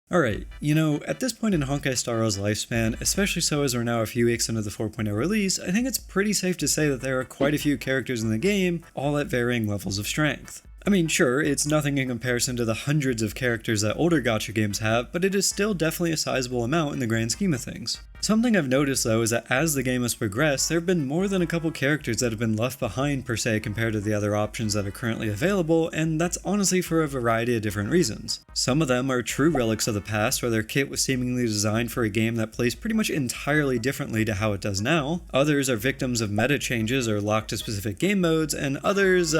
Alright, at this point in Honkai Star Rail's lifespan, especially so as we're now a few weeks into the 4.0 release, I think it's pretty safe to say that there are quite a few characters in the game, all at varying levels of strength. I mean, sure, it's nothing in comparison to the hundreds of characters that older gacha games have, but it is still definitely a sizable amount in the grand scheme of things. Something I've noticed though is that as the game has progressed, there have been more than a couple characters that have been left behind per se compared to the other options that are currently available, and that's honestly for a variety of different reasons. Some of them are true relics of the past where their kit was seemingly designed for a game that plays pretty much entirely differently to how it does now. Others are victims of meta changes or locked to specific game modes, and others,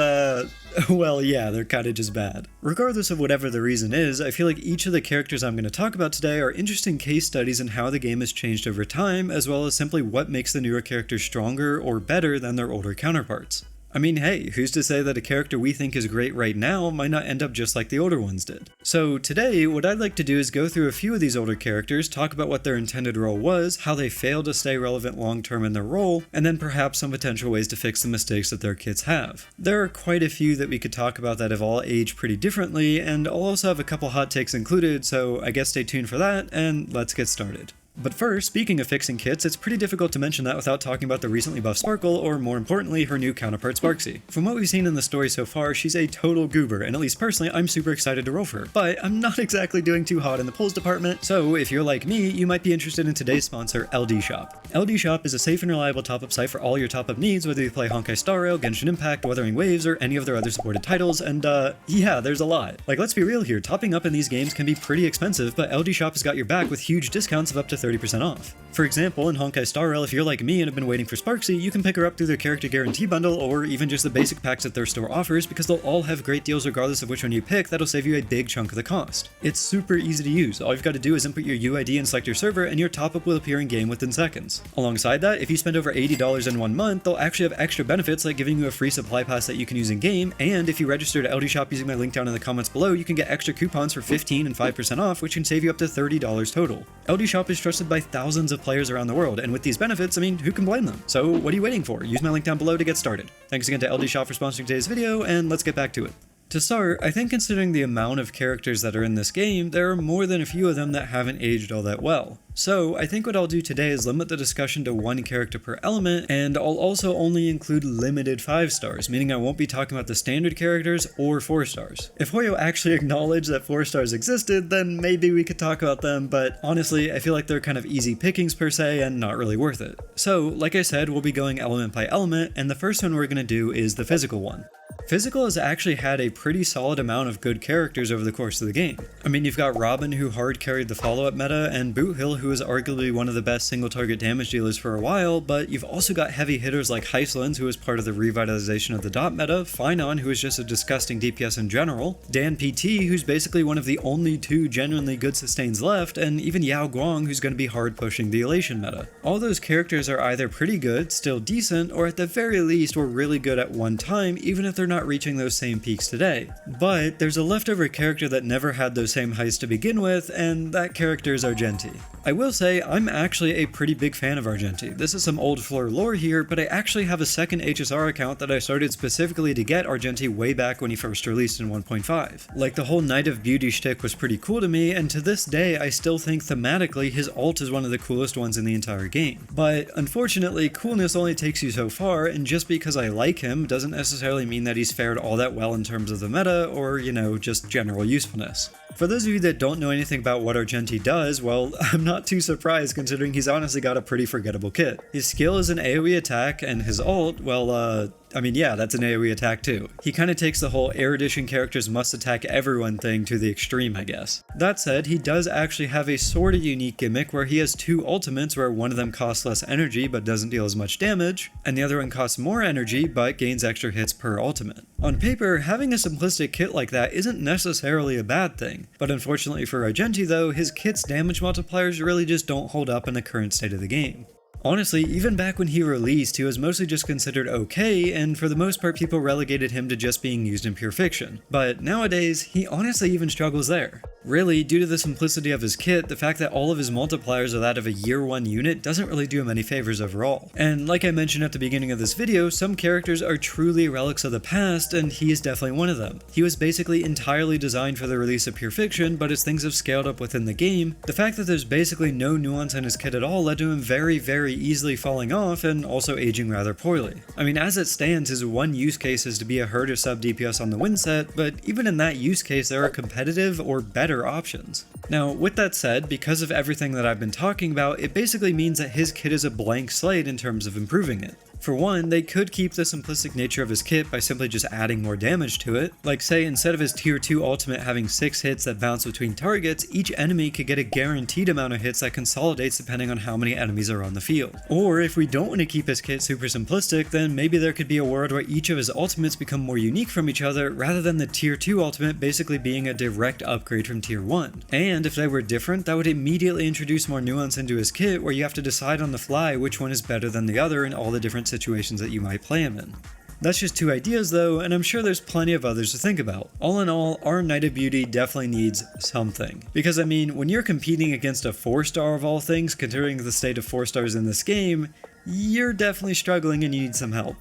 well yeah, they're kinda just bad. Regardless of whatever the reason is, I feel like each of the characters I'm going to talk about today are interesting case studies in how the game has changed over time, as well as simply what makes the newer characters stronger or better than their older counterparts. I mean, hey, who's to say that a character we think is great right now might not end up just like the older ones did? So today, what I'd like to do is go through a few of these older characters, talk about what their intended role was, how they failed to stay relevant long term in their role, and then perhaps some potential ways to fix the mistakes that their kits have. There are quite a few that we could talk about that have all aged pretty differently, and I'll also have a couple hot takes included, so I guess stay tuned for that, and let's get started. But first, speaking of fixing kits, it's pretty difficult to mention that without talking about the recently buffed Sparkle, or more importantly, her new counterpart Sparksy. From what we've seen in the story so far, she's a total goober, and at least personally, I'm super excited to roll for her. But I'm not exactly doing too hot in the polls department, so if you're like me, you might be interested in today's sponsor, LD Shop. LD Shop is a safe and reliable top-up site for all your top-up needs, whether you play Honkai Star Rail, Genshin Impact, Wuthering Waves, or any of their other supported titles, and yeah, there's a lot. Like, let's be real here, topping up in these games can be pretty expensive, but LD Shop has got your back with huge discounts of up to 30% off. For example, in Honkai Star Rail, if you're like me and have been waiting for Sparksy, you can pick her up through their character guarantee bundle or even just the basic packs that their store offers, because they'll all have great deals regardless of which one you pick that'll save you a big chunk of the cost. It's super easy to use. All you've got to do is input your UID and select your server, and your top-up will appear in game within seconds. Alongside that, if you spend over $80 in 1 month, they'll actually have extra benefits like giving you a free supply pass that you can use in game, and if you register to LD Shop using my link down in the comments below, you can get extra coupons for 15 and 5% off, which can save you up to $30 total. LD Shop is trusted by thousands of players around the world, and with these benefits, I mean, who can blame them? So what are you waiting for? Use my link down below to get started. Thanks again to LD Shop for sponsoring today's video, and let's get back to it. To start, I think considering the amount of characters that are in this game, there are more than a few of them that haven't aged all that well. So I think what I'll do today is limit the discussion to one character per element, and I'll also only include limited 5 stars, meaning I won't be talking about the standard characters or 4 stars. If Hoyo actually acknowledged that 4 stars existed, then maybe we could talk about them, but honestly, I feel like they're kind of easy pickings per se and not really worth it. So, like I said, we'll be going element by element, and the first one we're going to do is the physical one. Physical has actually had a pretty solid amount of good characters over the course of the game. I mean, you've got Robin, who hard carried the follow-up meta, and Boothill, who is arguably one of the best single target damage dealers for a while, but you've also got heavy hitters like Heislands, who is part of the revitalization of the dot meta, Finon, who is just a disgusting DPS in general, Dan PT, who's basically one of the only 2 genuinely good sustains left, and even Yao Guang, who's going to be hard pushing the Elation meta. All those characters are either pretty good, still decent, or at the very least were really good at one time, even if they're not reaching those same peaks today. But there's a leftover character that never had those same heights to begin with, and that character is Argenti. I will say, I'm actually a pretty big fan of Argenti. This is some old Fleur lore here, but I actually have a second HSR account that I started specifically to get Argenti way back when he first released in 1.5. Like, the whole Night of Beauty shtick was pretty cool to me, and to this day I still think thematically his ult is one of the coolest ones in the entire game. But unfortunately, coolness only takes you so far, and just because I like him doesn't necessarily mean that he's fared all that well in terms of the meta or, just general usefulness. For those of you that don't know anything about what Argenti does, well, I'm not too surprised considering he's honestly got a pretty forgettable kit. His skill is an AoE attack, and his ult, well, I mean, yeah, that's an AoE attack too. He kinda takes the whole Air Edition characters must attack everyone thing to the extreme, I guess. That said, he does actually have a sorta unique gimmick where he has 2 ultimates where one of them costs less energy but doesn't deal as much damage, and the other one costs more energy but gains extra hits per ultimate. On paper, having a simplistic kit like that isn't necessarily a bad thing, but unfortunately for Argenti though, his kit's damage multipliers really just don't hold up in the current state of the game. Honestly, even back when he released, he was mostly just considered okay, and for the most part people relegated him to just being used in pure fiction. But nowadays, he honestly even struggles there. Really, due to the simplicity of his kit, the fact that all of his multipliers are that of a year 1 unit doesn't really do him any favors overall. And like I mentioned at the beginning of this video, some characters are truly relics of the past, and he is definitely one of them. He was basically entirely designed for the release of pure fiction, but as things have scaled up within the game, the fact that there's basically no nuance in his kit at all led to him very easily falling off and also aging rather poorly. I mean, as it stands, his one use case is to be a herd or sub DPS on the win set, but even in that use case there are competitive or better options. Now, with that said, because of everything that I've been talking about, it basically means that his kit is a blank slate in terms of improving it. For one, they could keep the simplistic nature of his kit by simply just adding more damage to it. Like say, instead of his tier 2 ultimate having 6 hits that bounce between targets, each enemy could get a guaranteed amount of hits that consolidates depending on how many enemies are on the field. Or if we don't want to keep his kit super simplistic, then maybe there could be a world where each of his ultimates become more unique from each other, rather than the tier 2 ultimate basically being a direct upgrade from tier 1. And if they were different, that would immediately introduce more nuance into his kit, where you have to decide on the fly which one is better than the other in all the different situations that you might play him in. That's just 2 ideas though, and I'm sure there's plenty of others to think about. All in all, our Knight of Beauty definitely needs something. Because I mean, when you're competing against a 4-star of all things, considering the state of 4-stars in this game, you're definitely struggling and you need some help.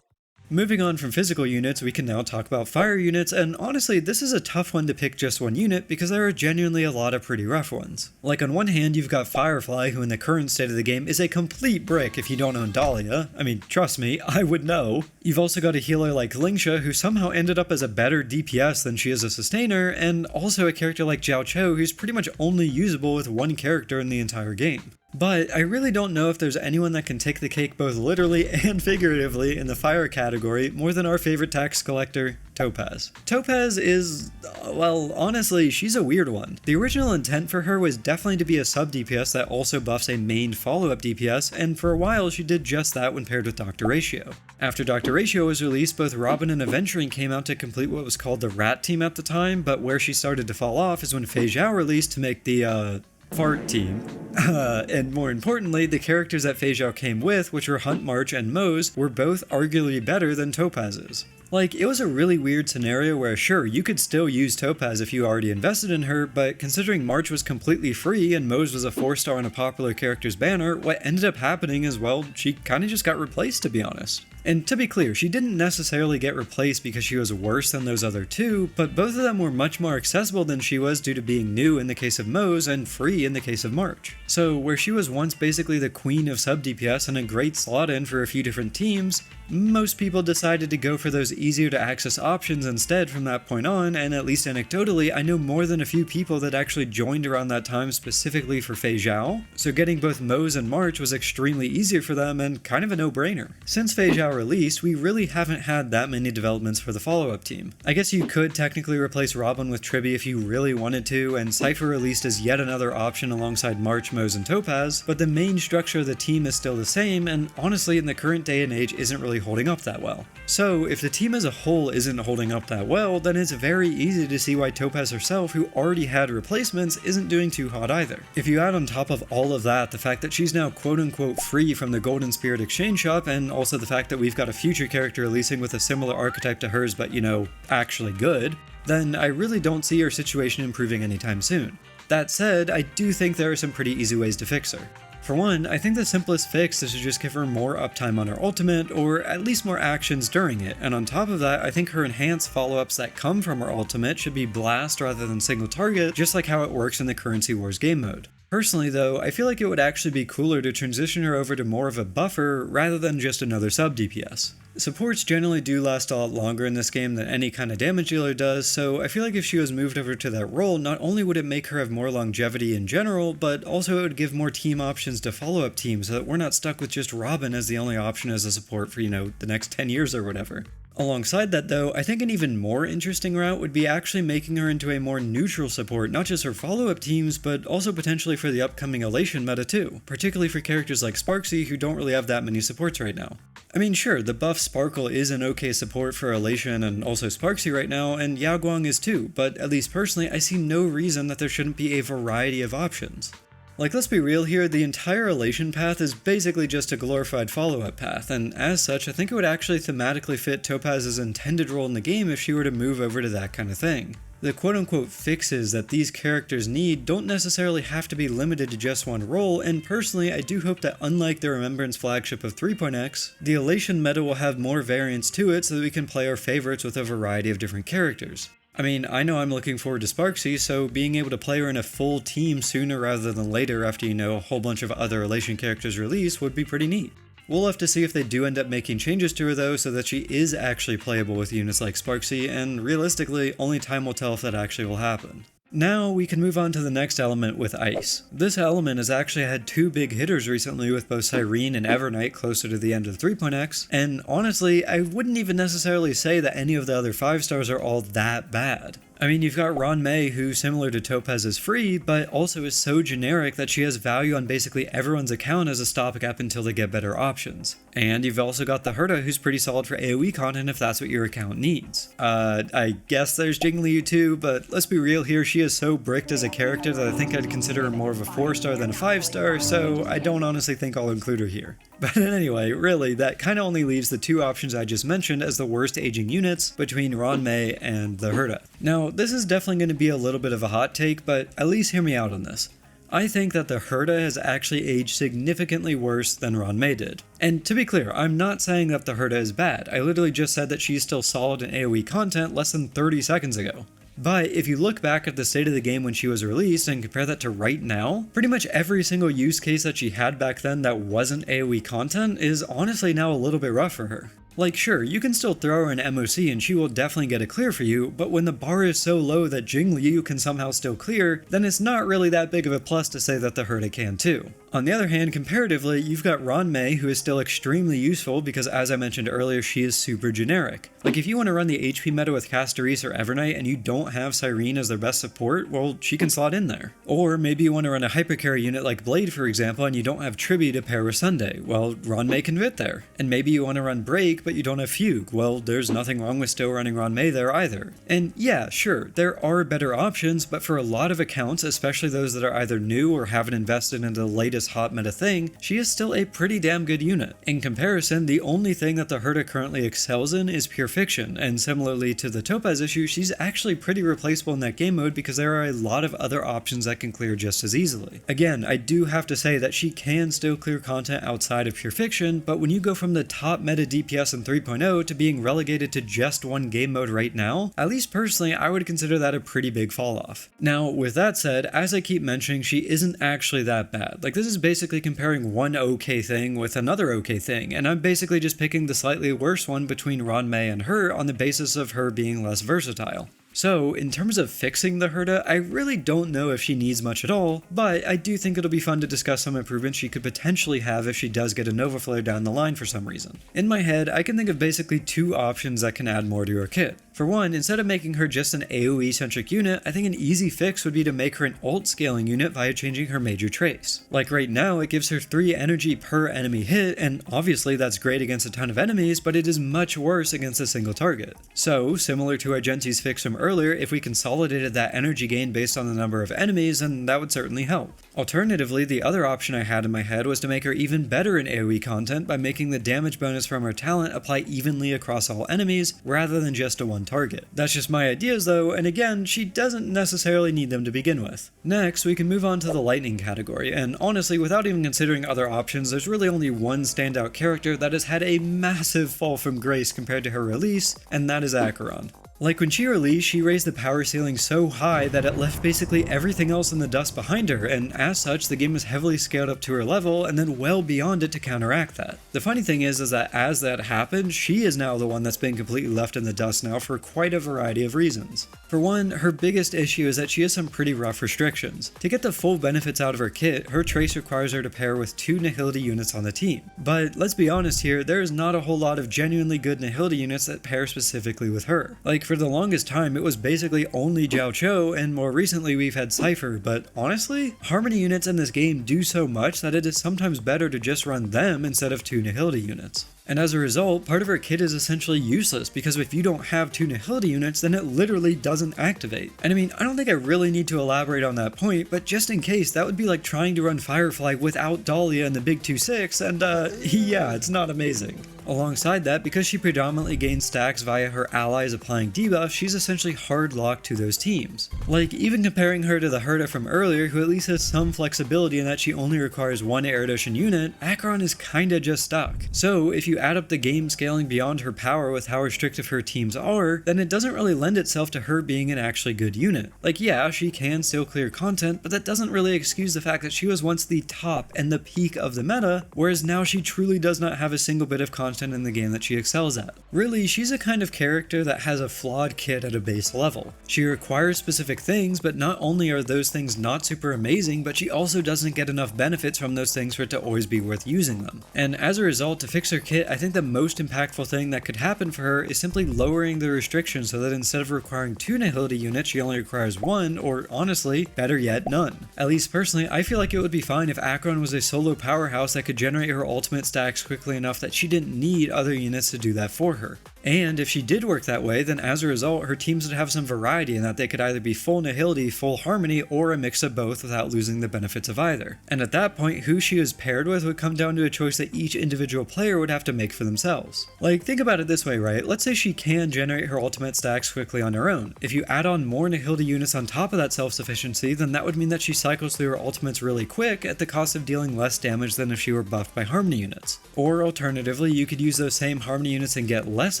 Moving on from physical units, we can now talk about fire units, and honestly, this is a tough one to pick just one unit because there are genuinely a lot of pretty rough ones. Like on one hand, you've got Firefly, who in the current state of the game is a complete brick if you don't own Dahlia. I mean, trust me, I would know. You've also got a healer like Lingsha, who somehow ended up as a better DPS than she is a sustainer, and also a character like Jiao Cho, who's pretty much only usable with one character in the entire game. But I really don't know if there's anyone that can take the cake both literally and figuratively in the fire category more than our favorite tax collector, Topaz. Topaz is, well, honestly, she's a weird one. The original intent for her was definitely to be a sub DPS that also buffs a main follow-up DPS, and for a while she did just that when paired with Dr. Ratio. After Dr. Ratio was released, both Robin and Aventurine came out to complete what was called the Rat team at the time, but where she started to fall off is when Fei Zhao released to make the, Fart team. And more importantly, the characters that Fei Zhao came with, which were Hunt, March, and Moze, were both arguably better than Topaz's. Like, it was a really weird scenario where sure, you could still use Topaz if you already invested in her, but considering March was completely free and Moze was a 4-star on a popular character's banner, what ended up happening is, well, she kinda just got replaced, to be honest. And to be clear, she didn't necessarily get replaced because she was worse than those other two, but both of them were much more accessible than she was due to being new in the case of Moze and free in the case of March. So where she was once basically the queen of sub DPS and a great slot in for a few different teams, most people decided to go for those easier to access options instead from that point on, and at least anecdotally, I know more than a few people that actually joined around that time specifically for Fei Zhao, so getting both Moze and March was extremely easier for them and kind of a no-brainer. Since Fei Zhao released, we really haven't had that many developments for the follow-up team. I guess you could technically replace Robin with Tribby if you really wanted to, and Cypher released as yet another option alongside March, Moze, and Topaz, but the main structure of the team is still the same, and honestly in the current day and age isn't really holding up that well. So if the team as a whole isn't holding up that well, then it's very easy to see why Topaz herself, who already had replacements, isn't doing too hot either. If you add on top of all of that the fact that she's now quote-unquote free from the Golden Spirit exchange shop, and also the fact that we've got a future character releasing with a similar archetype to hers but, you know, actually good, then I really don't see her situation improving anytime soon. That said, I do think there are some pretty easy ways to fix her. For one, I think the simplest fix is to just give her more uptime on her ultimate, or at least more actions during it, and on top of that, I think her enhanced follow-ups that come from her ultimate should be blast rather than single target, just like how it works in the Currency Wars game mode. Personally though, I feel like it would actually be cooler to transition her over to more of a buffer rather than just another sub DPS. Supports generally do last a lot longer in this game than any kind of damage dealer does, so I feel like if she was moved over to that role, not only would it make her have more longevity in general, but also it would give more team options to follow-up teams so that we're not stuck with just Robin as the only option as a support for, you know, the next 10 years or whatever. Alongside that though, I think an even more interesting route would be actually making her into a more neutral support, not just for follow-up teams, but also potentially for the upcoming Elation meta too, particularly for characters like Sparksy who don't really have that many supports right now. I mean sure, the buff Sparkle is an okay support for Elation and also Sparksy right now, and Yao Guang is too, but at least personally I see no reason that there shouldn't be a variety of options. Like, let's be real here, the entire elation path is basically just a glorified follow-up path, and as such, I think it would actually thematically fit Topaz's intended role in the game if she were to move over to that kind of thing. The quote-unquote fixes that these characters need don't necessarily have to be limited to just one role, and personally I do hope that unlike the Remembrance flagship of 3.x, the elation meta will have more variance to it so that we can play our favorites with a variety of different characters. I mean, I know I'm looking forward to Sparksy, so being able to play her in a full team sooner rather than later after a whole bunch of other elation characters release would be pretty neat. We'll have to see if they do end up making changes to her though, so that she is actually playable with units like Sparksy, and realistically, only time will tell if that actually will happen. Now we can move on to the next element with Ice. This element has actually had two big hitters recently with both Cyrene and Evernight closer to the end of 3.x, and honestly, I wouldn't even necessarily say that any of the other 5 stars are all that bad. I mean, you've got Ron May, who, similar to Topaz, is free, but also is so generic that she has value on basically everyone's account as a stopgap until they get better options. And you've also got the Herta, who's pretty solid for AoE content if that's what your account needs. I guess there's Jingliu too, but let's be real here, she is so bricked as a character that I think I'd consider her more of a 4-star than a 5-star, so I don't honestly think I'll include her here. But anyway, really, that kinda only leaves the two options I just mentioned as the worst aging units between Ron May and the Herta. Now, this is definitely going to be a little bit of a hot take, but at least hear me out on this. I think that the Herta has actually aged significantly worse than Ron May did. And to be clear, I'm not saying that the Herta is bad, I literally just said that she's still solid in AoE content less than 30 seconds ago. But if you look back at the state of the game when she was released and compare that to right now, pretty much every single use case that she had back then that wasn't AoE content is honestly now a little bit rough for her. Like, sure, you can still throw her an MOC and she will definitely get a clear for you, but when the bar is so low that Jingliu can somehow still clear, then it's not really that big of a plus to say that the Herta can too. On the other hand, comparatively, you've got Ron May, who is still extremely useful because, as I mentioned earlier, she is super generic. Like, if you want to run the HP meta with Castorise or Evernight and you don't have Cyrene as their best support, well, she can slot in there. Or maybe you want to run a hypercarry unit like Blade, for example, and you don't have Tribi to pair with Sunday, well, Ron May can fit there. And maybe you want to run Break, but you don't have Fugue, well, there's nothing wrong with still running Ron May there either. And yeah, sure, there are better options, but for a lot of accounts, especially those that are either new or haven't invested into the latest hot meta thing, she is still a pretty damn good unit. In comparison, the only thing that the Herta currently excels in is pure fiction, and similarly to the Topaz issue, she's actually pretty replaceable in that game mode because there are a lot of other options that can clear just as easily. Again, I do have to say that she can still clear content outside of pure fiction, but when you go from the top meta DPS in 3.0 to being relegated to just one game mode right now, at least personally, I would consider that a pretty big fall off. Now, with that said, as I keep mentioning, she isn't actually that bad. Like, this is basically comparing one okay thing with another okay thing, and I'm basically just picking the slightly worse one between Ron May and her on the basis of her being less versatile. So, in terms of fixing the Herta, I really don't know if she needs much at all, but I do think it'll be fun to discuss some improvements she could potentially have if she does get a Nova Flare down the line for some reason. In my head, I can think of basically two options that can add more to her kit. For one, instead of making her just an AoE-centric unit, I think an easy fix would be to make her an ult scaling unit via changing her major trace. Like right now, it gives her 3 energy per enemy hit, and obviously that's great against a ton of enemies, but it is much worse against a single target. So, similar to Argenti's fix from earlier, if we consolidated that energy gain based on the number of enemies, then that would certainly help. Alternatively, the other option I had in my head was to make her even better in AoE content by making the damage bonus from her talent apply evenly across all enemies, rather than just to one target. That's just my ideas though, and again, she doesn't necessarily need them to begin with. Next, we can move on to the lightning category, and honestly, without even considering other options, there's really only one standout character that has had a massive fall from grace compared to her release, and that is Acheron. Like when she released, she raised the power ceiling so high that it left basically everything else in the dust behind her, and as such, the game was heavily scaled up to her level and then well beyond it to counteract that. The funny thing is that as that happened, she is now the one that's been completely left in the dust now for quite a variety of reasons. For one, her biggest issue is that she has some pretty rough restrictions. To get the full benefits out of her kit, her trace requires her to pair with 2 Nihility units on the team. But let's be honest here, there is not a whole lot of genuinely good Nihility units that pair specifically with her. Like, for the longest time, it was basically only Jiao Cho, and more recently we've had Cypher, but honestly, Harmony units in this game do so much that it is sometimes better to just run them instead of 2 Nihility units. And as a result, part of her kit is essentially useless because if you don't have 2 nihility units, then it literally doesn't activate. And I mean, I don't think I really need to elaborate on that point, but just in case, that would be like trying to run Firefly without Dahlia and the big 2/6, and yeah, it's not amazing. Alongside that, because she predominantly gains stacks via her allies applying debuffs, she's essentially hard locked to those teams. Like, even comparing her to the Herta from earlier, who at least has some flexibility in that she only requires 1 Erudition unit, Acheron is kinda just stuck. So, if you add up the game scaling beyond her power with how restrictive her teams are, then it doesn't really lend itself to her being an actually good unit. Like, yeah, she can still clear content, but that doesn't really excuse the fact that she was once the top and the peak of the meta, whereas now she truly does not have a single bit of content in the game that she excels at. Really, she's a kind of character that has a flawed kit at a base level. She requires specific things, but not only are those things not super amazing, but she also doesn't get enough benefits from those things for it to always be worth using them. And as a result, to fix her kit, I think the most impactful thing that could happen for her is simply lowering the restrictions so that instead of requiring 2 nihility units, she only requires 1, or honestly, better yet, none. At least personally, I feel like it would be fine if Acheron was a solo powerhouse that could generate her ultimate stacks quickly enough that she didn't need other units to do that for her. And if she did work that way, then as a result, her teams would have some variety in that they could either be full nihility, full harmony, or a mix of both without losing the benefits of either. And at that point, who she is paired with would come down to a choice that each individual player would have to make for themselves. Like, think about it this way, right? Let's say she can generate her ultimate stacks quickly on her own. If you add on more nihility units on top of that self-sufficiency, then that would mean that she cycles through her ultimates really quick at the cost of dealing less damage than if she were buffed by harmony units. Or alternatively, you could use those same harmony units and get less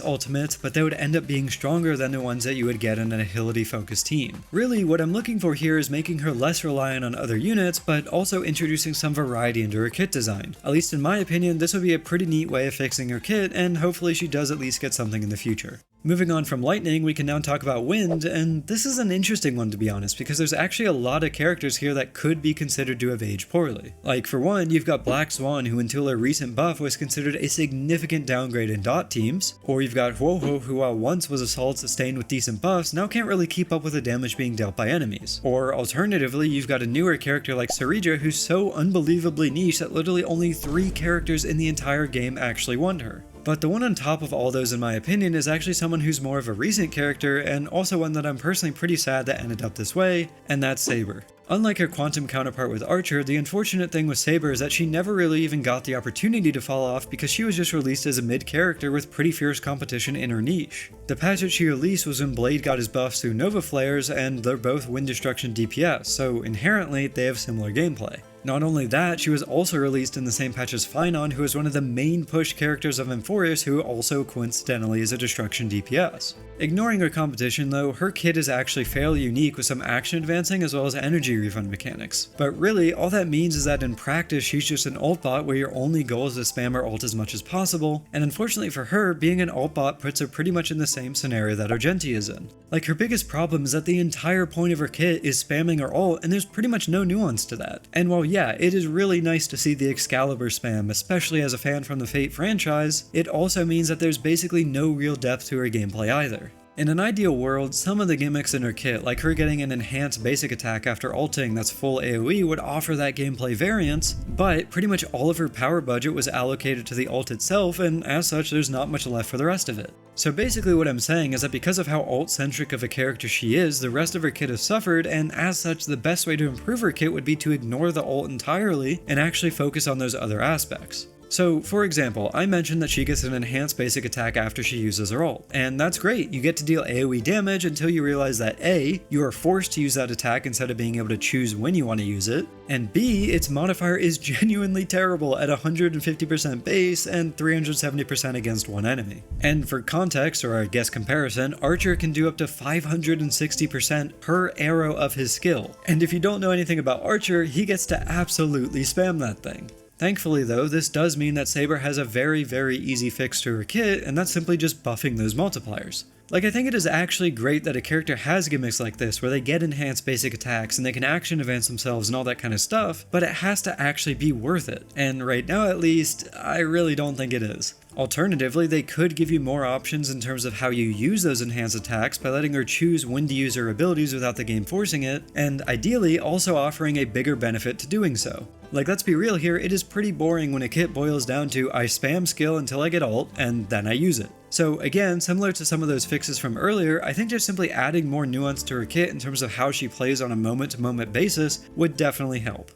ultimates, but they would end up being stronger than the ones that you would get in a nihility focused team. Really, what I'm looking for here is making her less reliant on other units, but also introducing some variety into her kit design. At least in my opinion, this would be a pretty neat way of fixing her kit, and hopefully she does at least get something in the future. Moving on from lightning, we can now talk about wind, and this is an interesting one to be honest, because there's actually a lot of characters here that could be considered to have aged poorly. Like for one, you've got Black Swan, who until a recent buff was considered a significant downgrade in dot teams, or you've got Hoyo, who while once was a solid sustain with decent buffs, now can't really keep up with the damage being dealt by enemies. Or alternatively, you've got a newer character like Sarija, who's so unbelievably niche that literally only 3 characters in the entire game actually won her. But the one on top of all those in my opinion is actually someone who's more of a recent character, and also one that I'm personally pretty sad that ended up this way, and that's Saber. Unlike her quantum counterpart with Archer, the unfortunate thing with Saber is that she never really even got the opportunity to fall off because she was just released as a mid character with pretty fierce competition in her niche. The patch that she released was when Blade got his buffs through Nova Flares, and they're both Wind Destruction DPS, so inherently they have similar gameplay. Not only that, she was also released in the same patch as Phynon, who is one of the main push characters of Amphorius, who also coincidentally is a Destruction DPS. Ignoring her competition though, her kit is actually fairly unique with some action advancing as well as energy refund mechanics. But really, all that means is that in practice she's just an ult bot where your only goal is to spam her ult as much as possible, and unfortunately for her, being an ult bot puts her pretty much in the same scenario that Argenti is in. Like, her biggest problem is that the entire point of her kit is spamming her ult, and there's pretty much no nuance to that. And while yeah, it is really nice to see the Excalibur spam, especially as a fan from the Fate franchise, it also means that there's basically no real depth to her gameplay either. In an ideal world, some of the gimmicks in her kit, like her getting an enhanced basic attack after ulting that's full AoE, would offer that gameplay variance, but pretty much all of her power budget was allocated to the ult itself, and as such there's not much left for the rest of it. So basically what I'm saying is that because of how ult-centric of a character she is, the rest of her kit has suffered, and as such the best way to improve her kit would be to ignore the ult entirely and actually focus on those other aspects. So, for example, I mentioned that she gets an enhanced basic attack after she uses her ult, and that's great. You get to deal AoE damage until you realize that A, you are forced to use that attack instead of being able to choose when you want to use it, and B, its modifier is genuinely terrible at 150% base and 370% against one enemy. And for context, or I guess comparison, Archer can do up to 560% per arrow of his skill, and if you don't know anything about Archer, he gets to absolutely spam that thing. Thankfully though, this does mean that Saber has a very easy fix to her kit, and that's simply just buffing those multipliers. Like, I think it is actually great that a character has gimmicks like this where they get enhanced basic attacks and they can action advance themselves and all that kind of stuff, but it has to actually be worth it. And right now at least, I really don't think it is. Alternatively, they could give you more options in terms of how you use those enhanced attacks by letting her choose when to use her abilities without the game forcing it, and ideally also offering a bigger benefit to doing so. Like, let's be real here, it is pretty boring when a kit boils down to I spam skill until I get ult, and then I use it. So again, similar to some of those fixes from earlier, I think just simply adding more nuance to her kit in terms of how she plays on a moment-to-moment basis would definitely help.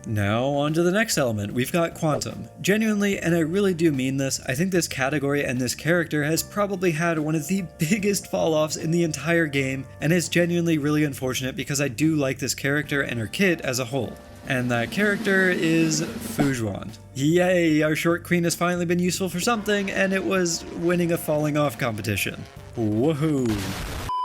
Now on to the next element, we've got Quantum. Genuinely, and I really do mean this, I think this category and this character has probably had one of the biggest fall-offs in the entire game, and it's genuinely really unfortunate because I do like this character and her kit as a whole. And that character is Fujuan. Yay, our short queen has finally been useful for something, and it was winning a falling off competition. Woohoo!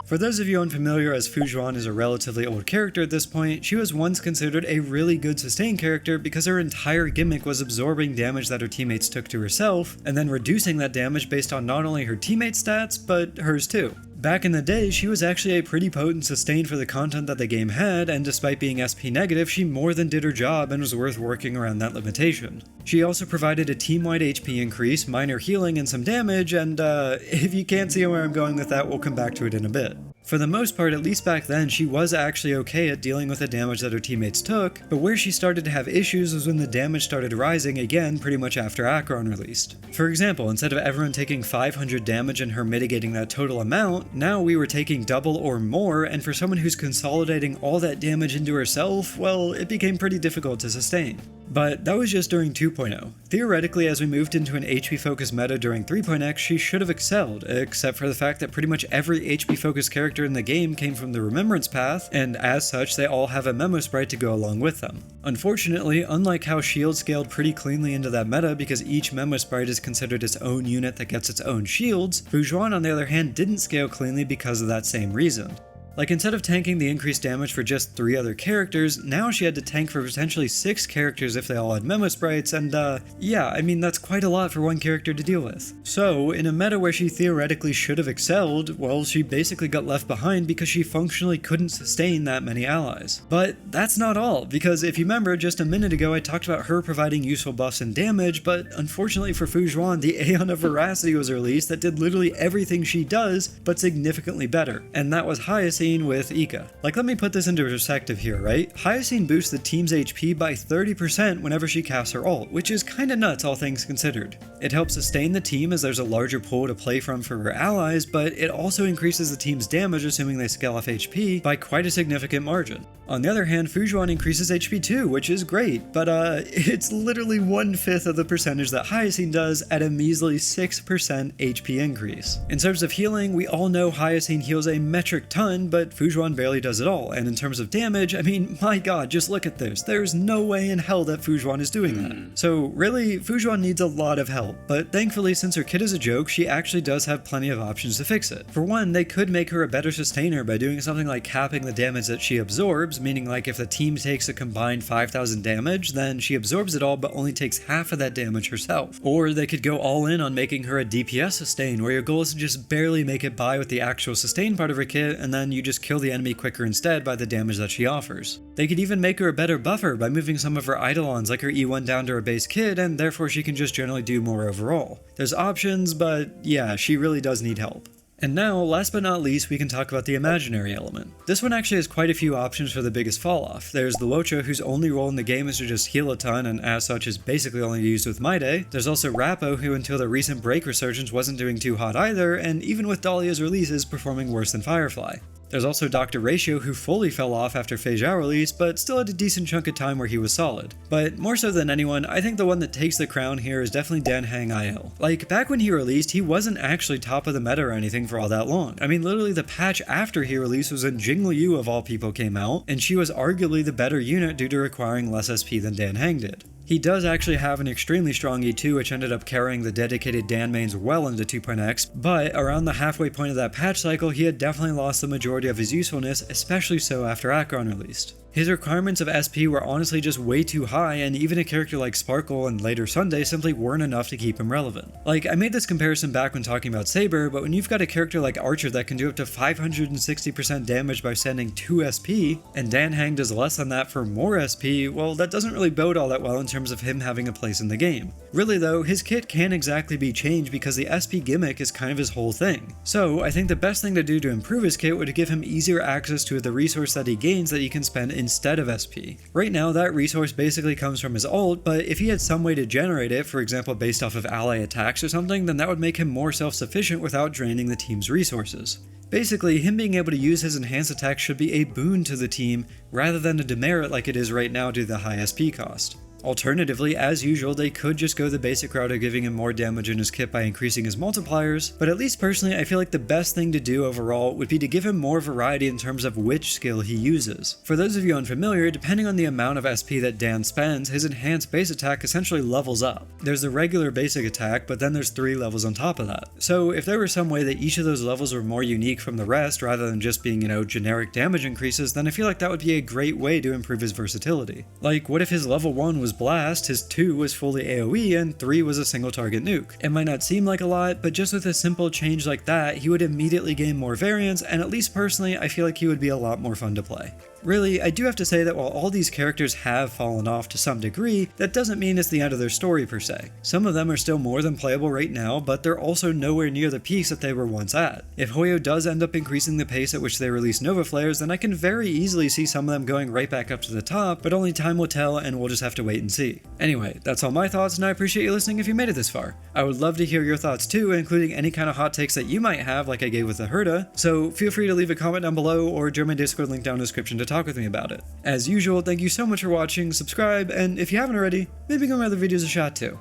For those of you unfamiliar, as Fujuan is a relatively old character at this point, she was once considered a really good sustain character because her entire gimmick was absorbing damage that her teammates took to herself, and then reducing that damage based on not only her teammates' stats, but hers too. Back in the day, she was actually a pretty potent sustain for the content that the game had, and despite being SP negative, she more than did her job and was worth working around that limitation. She also provided a team-wide HP increase, minor healing, and some damage, and if you can't see where I'm going with that, we'll come back to it in a bit. For the most part, at least back then, she was actually okay at dealing with the damage that her teammates took, but where she started to have issues was when the damage started rising again pretty much after Acheron released. For example, instead of everyone taking 500 damage and her mitigating that total amount, now we were taking double or more, and for someone who's consolidating all that damage into herself, well, it became pretty difficult to sustain. But that was just during 2.0. Theoretically, as we moved into an HP-focused meta during 3.x, she should have excelled, except for the fact that pretty much every HP-focused character in the game came from the Remembrance Path, and as such, they all have a memo sprite to go along with them. Unfortunately, unlike how Shield scaled pretty cleanly into that meta because each memo sprite is considered its own unit that gets its own shields, Fujuan on the other hand didn't scale cleanly because of that same reason. Like, instead of tanking the increased damage for just 3 other characters, now she had to tank for potentially 6 characters if they all had memo sprites, and yeah, I mean that's quite a lot for one character to deal with. So, in a meta where she theoretically should have excelled, well, she basically got left behind because she functionally couldn't sustain that many allies. But that's not all, because if you remember, just a minute ago I talked about her providing useful buffs and damage, but unfortunately for Fujuan, the Aeon of Veracity was released that did literally everything she does, but significantly better, and that was Hyacine with Ika. Like, let me put this into perspective here, right? Hyacine boosts the team's HP by 30% whenever she casts her ult, which is kinda nuts all things considered. It helps sustain the team as there's a larger pool to play from for her allies, but it also increases the team's damage assuming they scale off HP by quite a significant margin. On the other hand, Fujuan increases HP too, which is great, but it's literally 1/5 of the percentage that Hyacine does at a measly 6% HP increase. In terms of healing, we all know Hyacine heals a metric ton, but Fujuan barely does it all, and in terms of damage, I mean, my god, just look at this. There's no way in hell that Fujuan is doing that. So really, Fujuan needs a lot of help, but thankfully since her kit is a joke, she actually does have plenty of options to fix it. For one, they could make her a better sustainer by doing something like capping the damage that she absorbs, meaning like if the team takes a combined 5,000 damage, then she absorbs it all but only takes half of that damage herself. Or they could go all in on making her a DPS sustain, where your goal is to just barely make it by with the actual sustain part of her kit, and then you just kill the enemy quicker instead by the damage that she offers. They could even make her a better buffer by moving some of her eidolons like her E1 down to her base kit, and therefore she can just generally do more overall. There's options, but yeah, she really does need help. And now, last but not least, we can talk about the imaginary element. This one actually has quite a few options for the biggest falloff. There's the Luocha, whose only role in the game is to just heal a ton, and as such is basically only used with Maide. There's also Rappo, who until the recent break resurgence wasn't doing too hot either, and even with Dahlia's release is performing worse than Firefly. There's also Dr. Ratio, who fully fell off after Fei Zhao release, but still had a decent chunk of time where he was solid. But more so than anyone, I think the one that takes the crown here is definitely Danhang IL. Like, back when he released, he wasn't actually top of the meta or anything for all that long. I mean, literally the patch after he released was when Jingliu of all people came out, and she was arguably the better unit due to requiring less SP than Danhang did. He does actually have an extremely strong E2, which ended up carrying the dedicated Dan mains well into 2.x, but around the halfway point of that patch cycle, he had definitely lost the majority of his usefulness, especially so after Acheron released. His requirements of SP were honestly just way too high, and even a character like Sparkle and later Sunday simply weren't enough to keep him relevant. Like, I made this comparison back when talking about Saber, but when you've got a character like Archer that can do up to 560% damage by sending 2 SP, and Dan Hang does less than that for more SP, well, that doesn't really bode all that well in terms of him having a place in the game. Really though, his kit can't exactly be changed because the SP gimmick is kind of his whole thing. So, I think the best thing to do to improve his kit would to give him easier access to the resource that he gains that he can spend instead of SP. Right now, that resource basically comes from his ult, but if he had some way to generate it, for example based off of ally attacks or something, then that would make him more self-sufficient without draining the team's resources. Basically, him being able to use his enhanced attack should be a boon to the team, rather than a demerit like it is right now due to the high SP cost. Alternatively, as usual, they could just go the basic route of giving him more damage in his kit by increasing his multipliers, but at least personally I feel like the best thing to do overall would be to give him more variety in terms of which skill he uses. For those of you unfamiliar, depending on the amount of SP that Dan spends, his enhanced base attack essentially levels up. There's the regular basic attack, but then there's 3 levels on top of that. So if there were some way that each of those levels were more unique from the rest rather than just being, generic damage increases, then I feel like that would be a great way to improve his versatility. Like, what if his level 1 was Blast, his 2 was fully AoE, and 3 was a single target nuke? It might not seem like a lot, but just with a simple change like that, he would immediately gain more variance, and at least personally, I feel like he would be a lot more fun to play. Really, I do have to say that while all these characters have fallen off to some degree, that doesn't mean it's the end of their story per se. Some of them are still more than playable right now, but they're also nowhere near the peaks that they were once at. If Hoyo does end up increasing the pace at which they release Nova Flares, then I can very easily see some of them going right back up to the top, but only time will tell and we'll just have to wait and see. Anyway, that's all my thoughts, and I appreciate you listening if you made it this far. I would love to hear your thoughts too, including any kind of hot takes that you might have like I gave with the Herda, so feel free to leave a comment down below or join my Discord link down in the description to talk with me about it. As usual, thank you so much for watching, subscribe, and if you haven't already, maybe give my other videos a shot too.